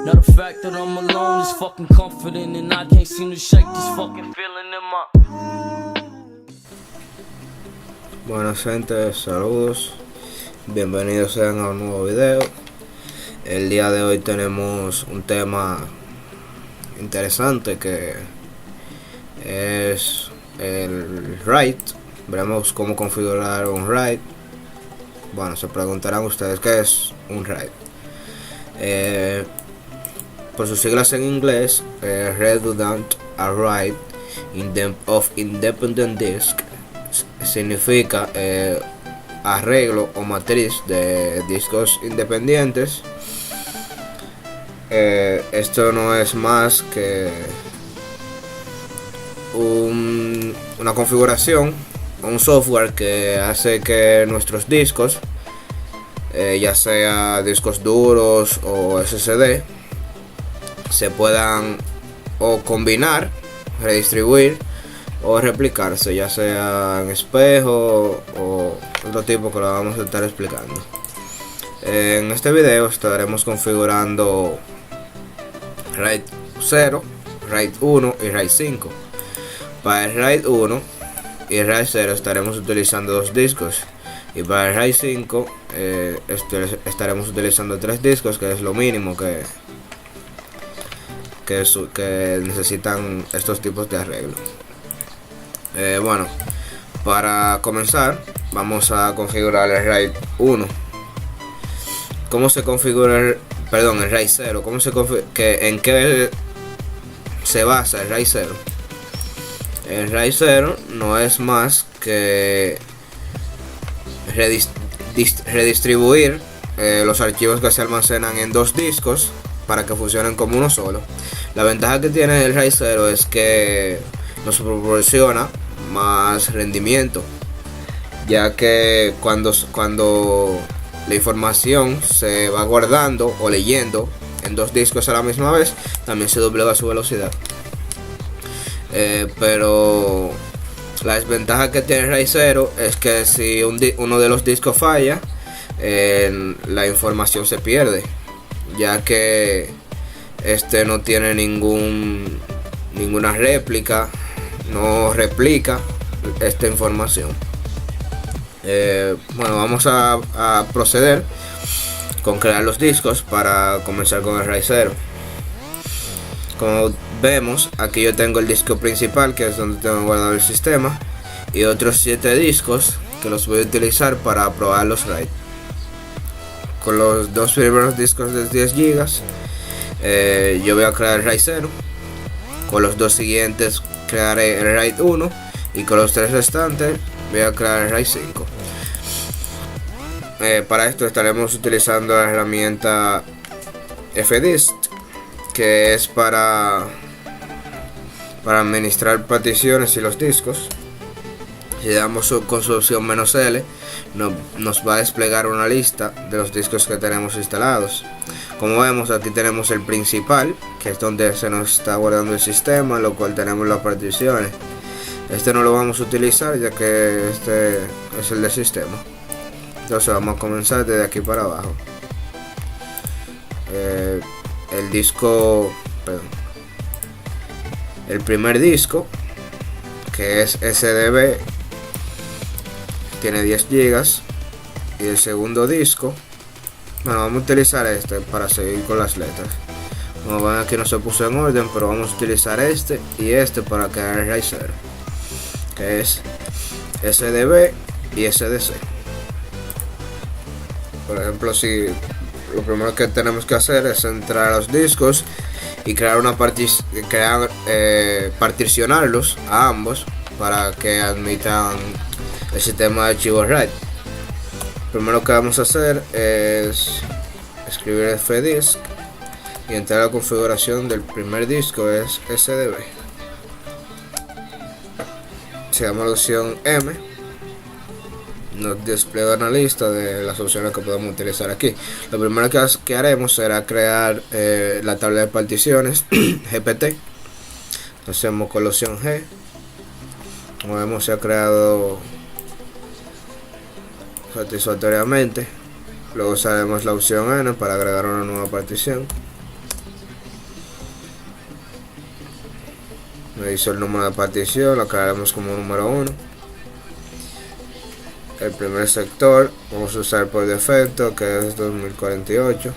Now the fact that I'm alone is fucking comforting, and I can't seem to shake this fucking feeling in my. Buenas gente, saludos, bienvenidos sean a un nuevo video. El día de hoy tenemos un tema interesante que es el RAID. Veremos cómo configurar un RAID. Bueno, se preguntarán ustedes qué es un RAID. Por sus siglas en inglés, Redundant Array of Independent Disk significa arreglo o matriz de discos independientes. Esto no es más que una configuración, un software que hace que nuestros discos, ya sea discos duros o SSD, se puedan o combinar, redistribuir o replicarse, ya sea en espejo o otro tipo que lo vamos a estar explicando. En este video estaremos configurando RAID 0, RAID 1 y RAID 5. Para el RAID 1 y el RAID 0 estaremos utilizando dos discos, y para el RAID 5 estaremos utilizando 3 discos, que es lo mínimo que necesitan estos tipos de arreglo. Bueno, para comenzar vamos a configurar el RAID 1. ¿Cómo se configura el RAID 0? ¿En qué se basa el RAID 0? El RAID 0 no es más que redistribuir los archivos que se almacenan en dos discos para que funcionen como uno solo. La ventaja que tiene el RAID 0 es que nos proporciona más rendimiento, ya que cuando la información se va guardando o leyendo en dos discos a la misma vez, también se doblega su velocidad. Pero la desventaja que tiene el RAID 0 es que si uno de los discos falla, la información se pierde, ya que este no tiene ninguna réplica, no replica esta información. Bueno, vamos a proceder con crear los discos para comenzar con el RAID 0. Como vemos, aquí yo tengo el disco principal, que es donde tengo guardado el sistema, y otros 7 discos que los voy a utilizar para probar los RAID. Con los dos primeros discos de 10 GB, yo voy a crear el RAID 0. Con los dos siguientes crearé el RAID 1, y con los 3 restantes voy a crear el RAID 5. Para esto estaremos utilizando la herramienta FDisk, que es para administrar particiones y los discos. Si damos con su opción "-L", nos va a desplegar una lista de los discos que tenemos instalados. Como vemos, aquí tenemos el principal, que es donde se nos está guardando el sistema, en lo cual tenemos las particiones. Este no lo vamos a utilizar, ya que este es el del sistema. Entonces vamos a comenzar desde aquí para abajo. El primer disco, que es SDB, tiene 10 GB. Y el segundo disco, bueno, vamos a utilizar este para seguir con las letras. Como ven, aquí no se puso en orden, pero vamos a utilizar este y este para crear el RAID 0, que es SDB y SDC. Por ejemplo, si lo primero que tenemos que hacer es entrar a los discos y particionarlos a ambos para que admitan el sistema de archivos RAID. Primero que vamos a hacer es escribir FDisk y entrar a la configuración del primer disco, es SDB. Se llama la opción M. Nos despliega una lista de las opciones que podemos utilizar aquí. Lo primero que haremos será crear la tabla de particiones GPT. Hacemos con la opción G. Como vemos, se ha creado satisfactoriamente. Luego usaremos la opción N para agregar una nueva partición. Me hizo el número de partición, lo crearemos como número 1. El primer sector vamos a usar por defecto, que es 2048.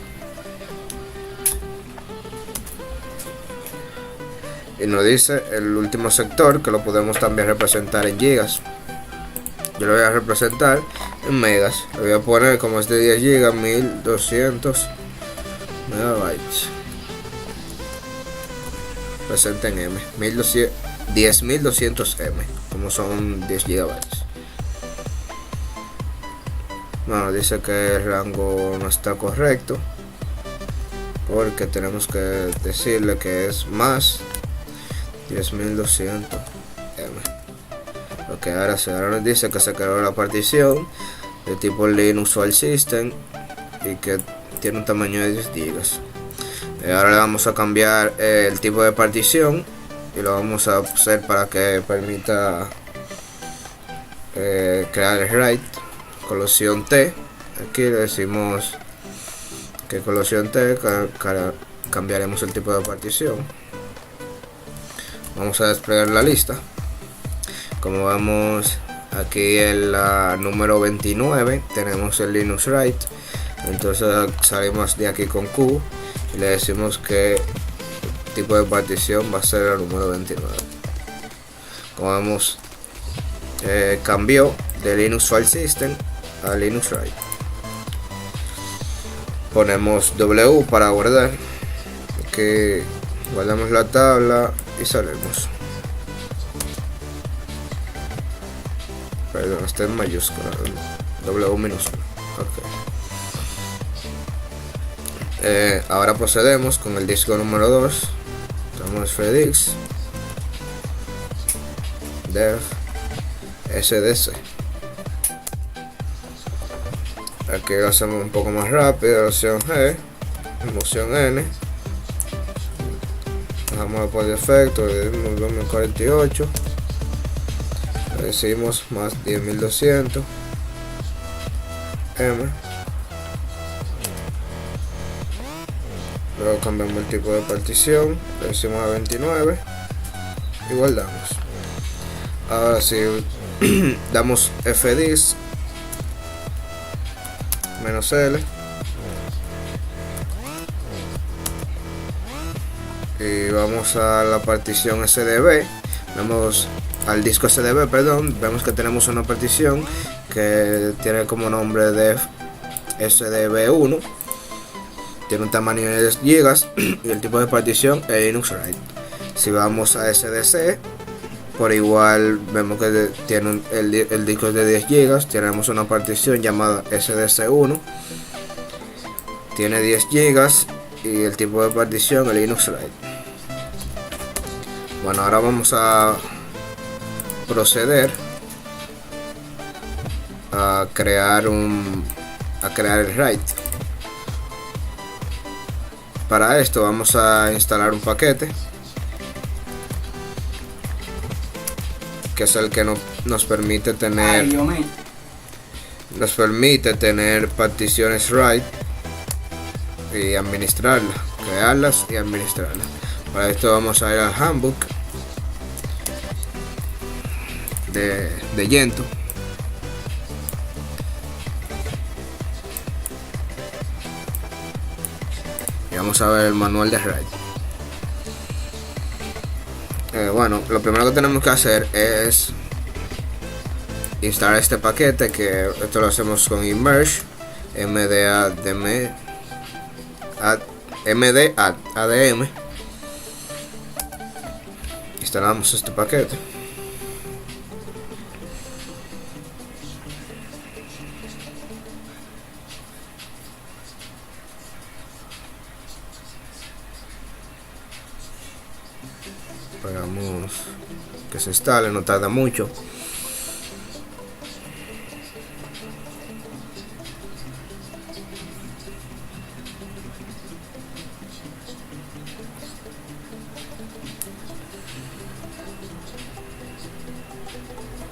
Y nos dice el último sector, que lo podemos también representar en gigas. Yo lo voy a representar en megas. Lo voy a poner como es de 10 gigas, 1200 megabytes. Presente en M, 10.200 M, como son 10 gigabytes. Bueno, dice que el rango no está correcto, porque tenemos que decirle que es más 10.200 M. Ok, ahora nos dice que se creó la partición de tipo Linux File System y que tiene un tamaño de 10 gigas. Ahora le vamos a cambiar el tipo de partición y lo vamos a hacer para que permita crear el RAID con opción T. Aquí le decimos que con opción T cambiaremos el tipo de partición. Vamos a desplegar la lista. Como vemos aquí en la número 29 tenemos el Linux RAID. Entonces salimos de aquí con Q y le decimos que el tipo de partición va a ser el número 29. Como vemos, cambió de Linux File System a Linux RAID. Ponemos W para guardar. Aquí guardamos la tabla y salimos. Perdón, está en mayúscula, W minúscula. Okay. Ahora procedemos con el disco número 2. Tenemos FedEx Dev SDC. Aquí lo hacemos un poco más rápido. Opción G, opción N. Dejamos por defecto, le decimos 2048. Le decimos más 10.200 M. Luego cambiamos el tipo de partición, le decimos a 29 y guardamos. Ahora si damos fdisk -L y vamos a la partición SDB, vemos al disco SDB, perdón, vemos que tenemos una partición que tiene como nombre de SDB1. Tiene un tamaño de 10 gigas y el tipo de partición es Linux RAID. Si vamos a SDC, por igual vemos que tiene el disco es de 10 gigas. Tenemos una partición llamada SDC1. Tiene 10 gigas y el tipo de partición es Linux RAID. Bueno, ahora vamos a proceder a crear el RAID. Para esto vamos a instalar un paquete que es el que nos permite tener particiones RAID y administrarlas, crearlas y administrarlas. Para esto vamos a ir al handbook de Gentoo. Vamos a ver el manual de RAID. Bueno, lo primero que tenemos que hacer es instalar este paquete, que esto lo hacemos con immerse mdaddm. Instalamos este paquete. Esperamos que se instale, no tarda mucho.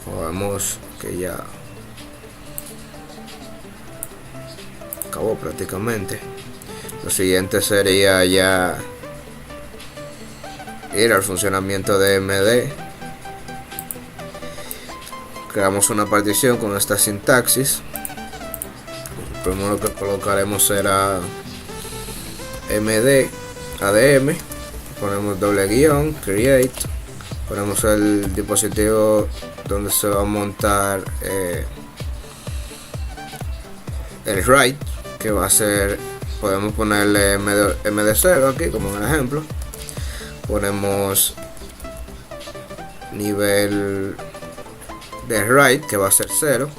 Vemos que ya acabó prácticamente. Lo siguiente sería ya ir al funcionamiento de MD. Creamos una partición con esta sintaxis. Lo primero que colocaremos será MD ADM, ponemos doble guión, create, ponemos el dispositivo donde se va a montar el write, que va a ser, podemos ponerle MD0 aquí como un ejemplo, ponemos nivel de write que va a ser 0,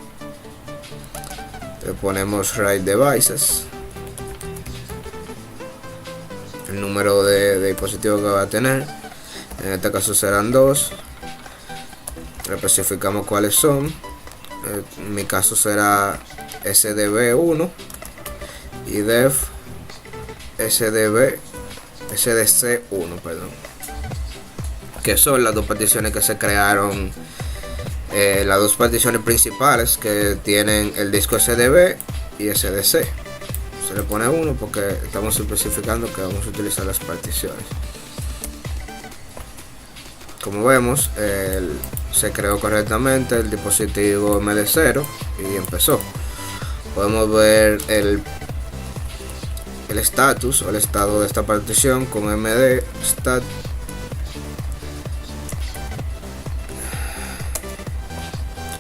le ponemos write devices, el número de dispositivo que va a tener, en este caso serán 2, especificamos cuáles son, en mi caso será SDB1 y def SDC1, perdón, que son las dos particiones que se crearon, las dos particiones principales que tienen el disco SDB y SDC. Se le pone 1 porque estamos especificando que vamos a utilizar las particiones. Como vemos, se creó correctamente el dispositivo MD0 y empezó. Podemos ver el status o el estado de esta partición con MD stat.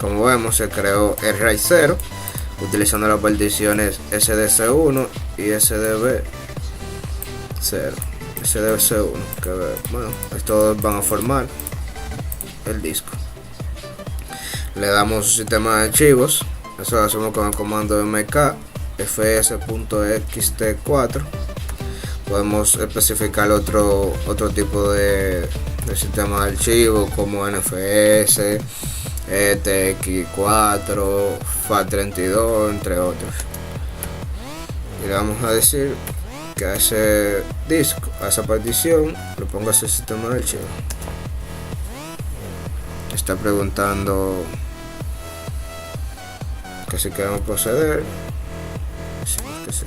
Como vemos, se creó el RAID 0 utilizando las particiones SDC1 y SDB0, SDC1, que bueno, estos van a formar el disco. Le damos sistema de archivos, eso lo hacemos con el comando mk fs.xt4. Podemos especificar otro tipo de sistema de archivos como NFS, TX4, FAT32, entre otros. Y le vamos a decir que a ese disco, a esa partición, le ponga ese sistema de archivos. Está preguntando que si queremos proceder. Decimos que sí.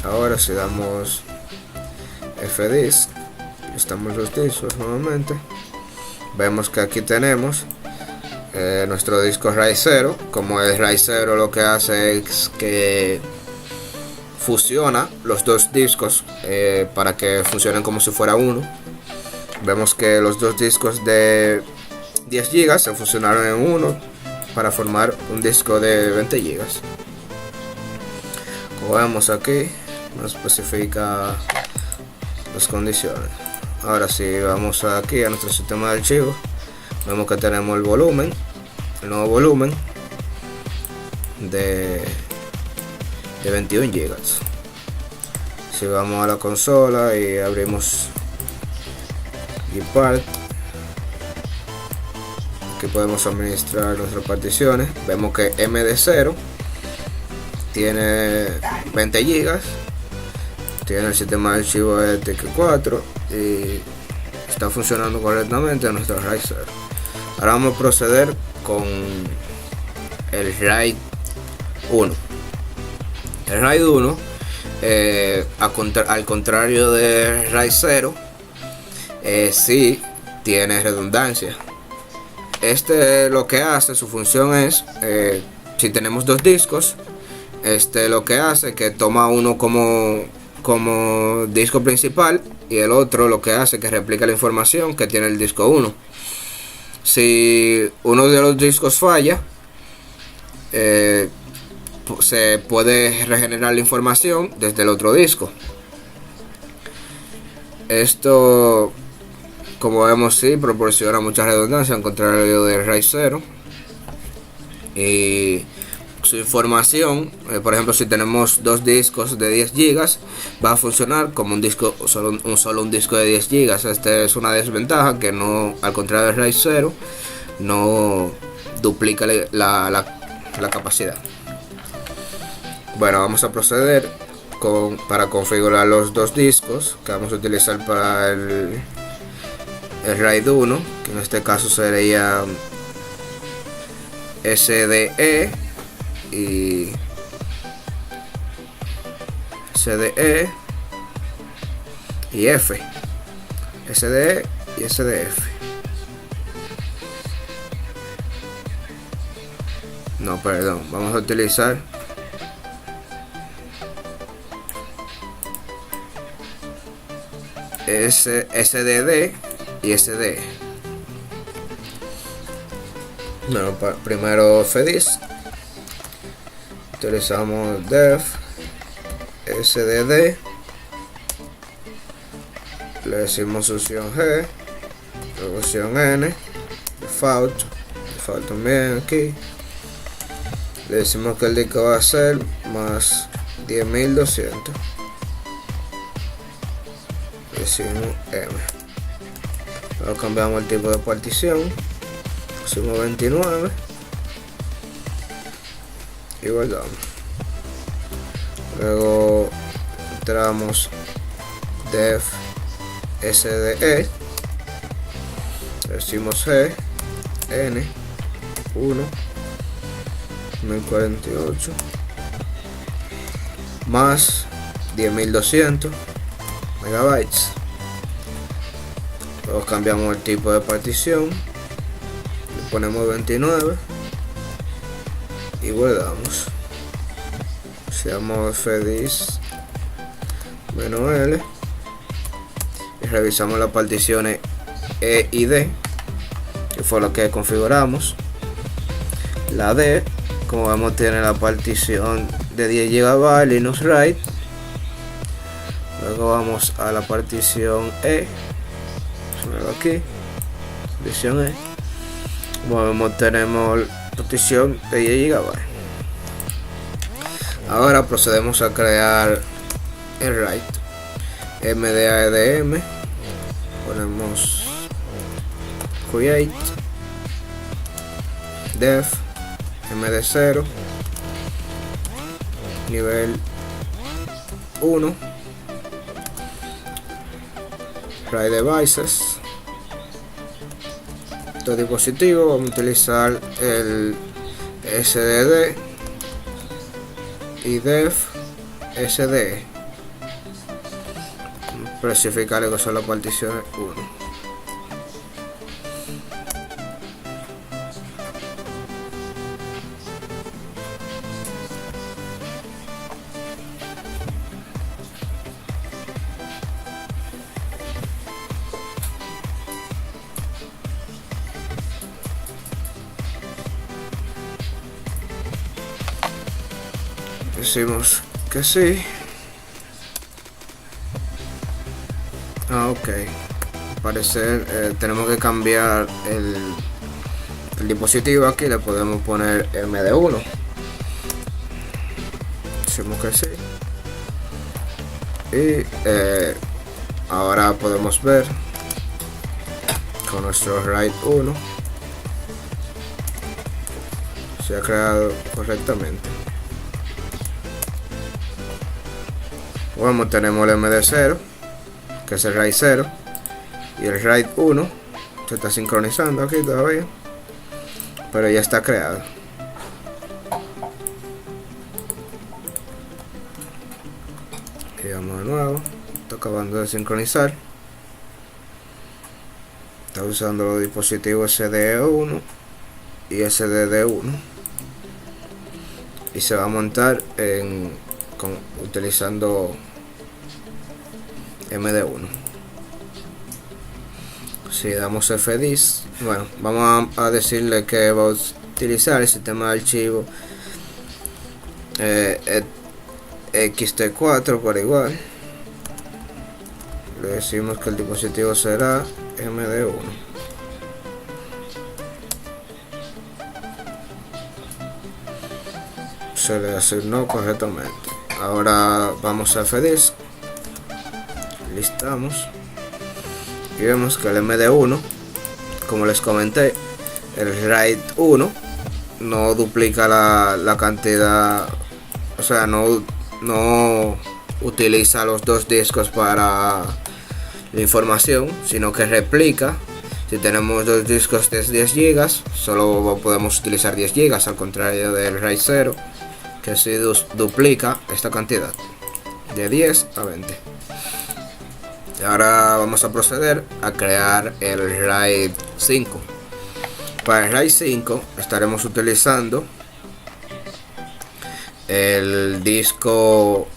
Ahora si damos fdisk, listamos los discos nuevamente, vemos que aquí tenemos nuestro disco RAID 0. Como el RAID 0 lo que hace es que fusiona los dos discos para que funcionen como si fuera uno. Vemos que los dos discos de 10 GB se fusionaron en uno para formar un disco de 20 GB. Como vemos aquí, nos especifica las condiciones. Ahora si vamos aquí a nuestro sistema de archivos, vemos que tenemos el volumen, el nuevo volumen de 21 GB. Si vamos a la consola y abrimos Gpart, aquí podemos administrar nuestras particiones. Vemos que MD0 tiene 20 GB, tiene el sistema de archivos de TX4 y está funcionando correctamente en nuestro RAID 0. Ahora vamos a proceder con el RAID 1. El RAID 1, al contrario de RAID 0, sí tiene redundancia. Este lo que hace, su función es, si tenemos dos discos, lo que hace que toma uno como disco principal y el otro lo que hace que replica la información que tiene el disco 1. Si uno de los discos falla, se puede regenerar la información desde el otro disco. Esto, como vemos, sí proporciona mucha redundancia, al contrario de RAID 0. Y su información, por ejemplo, si tenemos dos discos de 10 GB, va a funcionar como un disco, solo un disco de 10 GB. Esta es una desventaja, que no, al contrario de RAID 0, no duplica la capacidad. Bueno, vamos a proceder para configurar los dos discos que vamos a utilizar para el RAID 1, que en este caso sería SDE y SDE y F. SDE y SDF. No, perdón, vamos a utilizar SDD y SDE. Bueno, primero FDIS. Utilizamos def SDD, le decimos opción G, luego opción N, default también aquí. Le decimos que el disco va a ser más 10.200. Le decimos M. Luego cambiamos el tipo de partición, pusimos 29 y guardamos. Luego entramos def SDE, decimos G N 1 1048 más 10.200 megabytes. Luego cambiamos el tipo de partición, le ponemos 29 y guardamos. Usamos fdis -L y revisamos las particiones E y D, que fue lo que configuramos. La D, como vemos, tiene la partición de 10 GB Linux Write. Luego vamos a la partición E, aquí, partición E. Como vemos, tenemos partición de 10 GB. Ahora procedemos a crear el write. mdaedm, ponemos create def md0 nivel 1 write devices. Este dispositivo vamos a utilizar el SDD y def SDE. Especificar que son las particiones 1. Decimos que sí. Ok. Al parecer tenemos que cambiar el dispositivo. Aquí le podemos poner MD1. Decimos que sí. Y ahora podemos ver con nuestro write 1 se ha creado correctamente. Bueno, tenemos el MD0, que es el write 0, y el write 1 se está sincronizando aquí todavía, pero ya está creado. Y vamos de nuevo, está acabando de sincronizar. Está usando los dispositivos SDE1 y SDD1 y se va a montar utilizando MD1. Si damos fdis, bueno, vamos a decirle que va a utilizar el sistema de archivo xt4 por igual. Le decimos que el dispositivo será MD1. Se le asignó correctamente. Ahora vamos a fdis, listamos y vemos que el MD1, como les comenté, el write 1 no duplica la cantidad, o sea, no utiliza los dos discos para la información, sino que replica. Si tenemos dos discos de 10 GB, solo podemos utilizar 10 GB, al contrario del write 0, que si duplica esta cantidad de 10 a 20. Y ahora vamos a proceder a crear el RAID 5. Para el RAID 5 estaremos utilizando el disco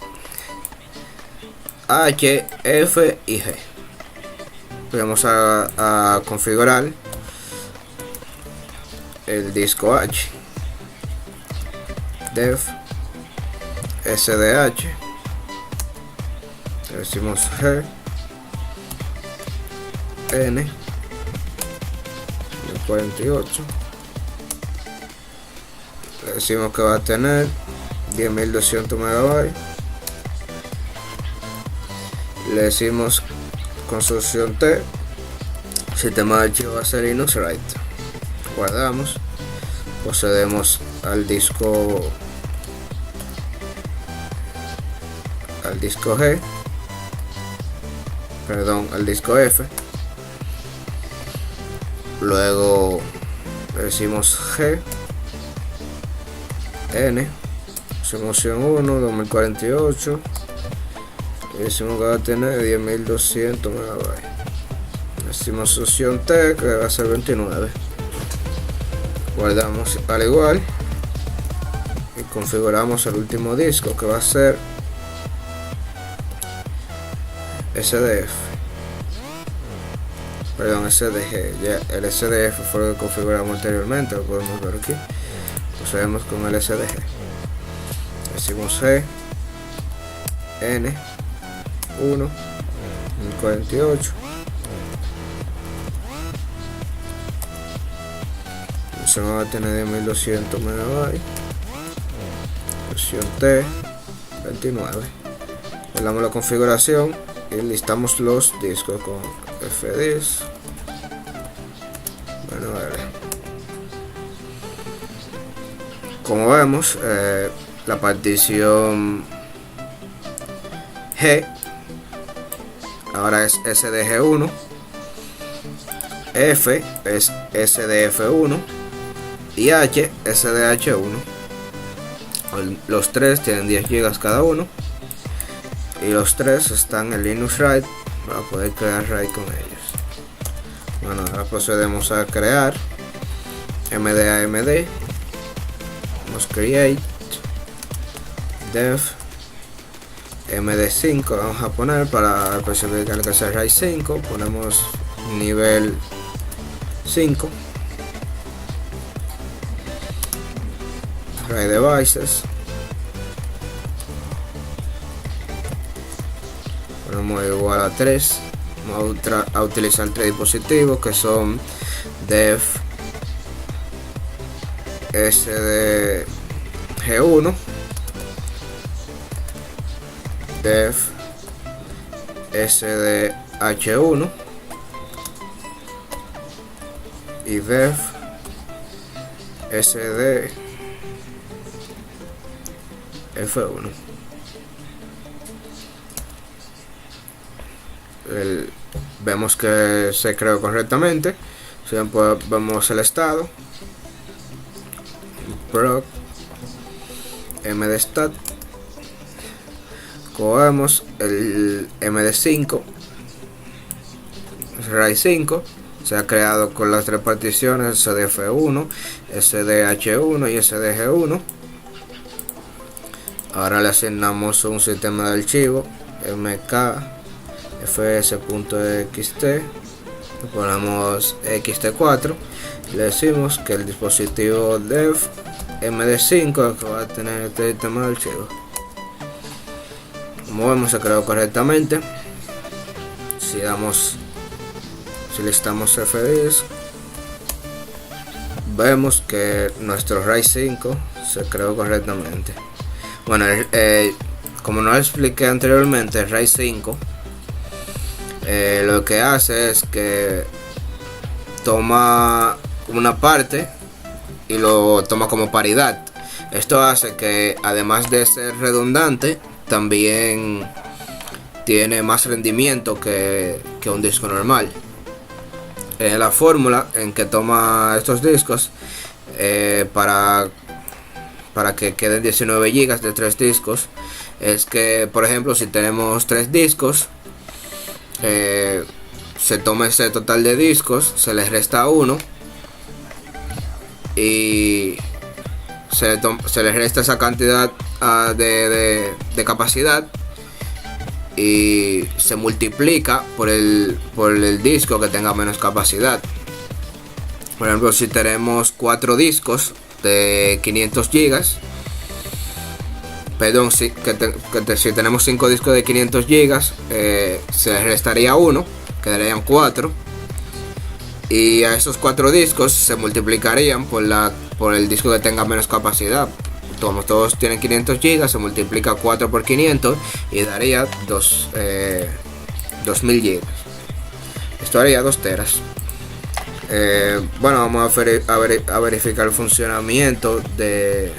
H, F y G. Vamos a configurar el disco H, def SDH, le decimos G, N 48, le decimos que va a tener 10.200 MB, le decimos construcción T, sistema de archivo va a ser Linux Write. Guardamos, procedemos al disco G, perdón, al disco F. Luego le decimos G, N, opción 1, 2048, y decimos que va a tener 10.200 MB. Decimos opción T, que va a ser 29. Guardamos al igual y configuramos el último disco, que va a ser SDF, perdón, SDG. Ya el SDF fue lo que configuramos anteriormente, lo podemos ver aquí. Procedemos con el SDG, decimos G, N 1 1048, se va a tener 10.200 MB, versión T 29. Le damos la configuración y listamos los discos con fdisk. Bueno, como vemos, la partición G ahora es SDG1, F es SDF1 y H SDH1. Los tres tienen 10 GB cada uno y los tres están en Linux Write para poder crear RAID con ellos. Bueno, ahora procedemos a crear md, vamos create def md5, vamos a poner para especificar que sea RAID 5, ponemos nivel 5, RAID devices, ponemos igual a 3, vamos a utilizar 3 dispositivos que son def SDG1, def SDH1 y def SDF1. Vemos que se creó correctamente. Siempre vemos el estado proc mdstat. Cogemos el md5 RAID 5, se ha creado con las 3 particiones SDF1, SDH1 y SDG1. Ahora le asignamos un sistema de archivo mkfs.xt, le ponemos xt4 y le decimos que el dispositivo def md5 que va a tener este sistema de archivo. Como vemos, se creó correctamente. Si listamos fdisk, vemos que nuestro RAID 5 se creó correctamente. Bueno, como no expliqué anteriormente, el RAID 5 lo que hace es que toma una parte y lo toma como paridad. Esto hace que, además de ser redundante, también tiene más rendimiento que un disco normal. La fórmula en que toma estos discos para para que queden 19 GB de 3 discos es que, por ejemplo, si tenemos 3 discos, se toma ese total de discos, se les resta 1 y se les resta esa cantidad de capacidad y se multiplica por el disco que tenga menos capacidad. Por ejemplo, si tenemos 4 discos de 500 GB, perdón, si tenemos 5 discos de 500 GB, se les restaría 1, quedarían 4, y a esos 4 discos se multiplicarían por el disco que tenga menos capacidad. Como todos tienen 500 GB, se multiplica 4 por 500 y daría 2000 GB. Esto haría 2 teras. Bueno, vamos a verificar el funcionamiento del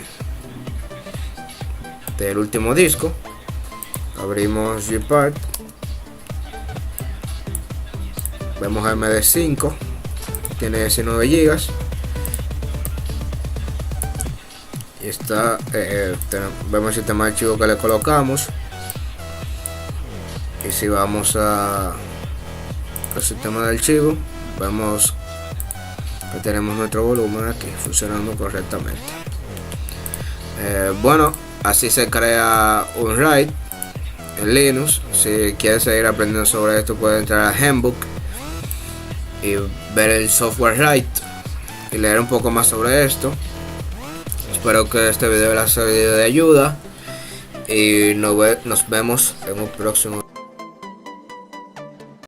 último disco. Abrimos Gpark, vemos MD5, tiene 19 GB y está, vemos el sistema de archivo que le colocamos. Y si vamos al sistema de archivo, vemos que tenemos nuestro volumen aquí funcionando correctamente. Bueno, así se crea un RAID en Linux. Si quieres seguir aprendiendo sobre esto, puedes entrar a Handbook y ver el software RAID y leer un poco más sobre esto. Espero que este video les haya sido de ayuda y nos vemos en un próximo.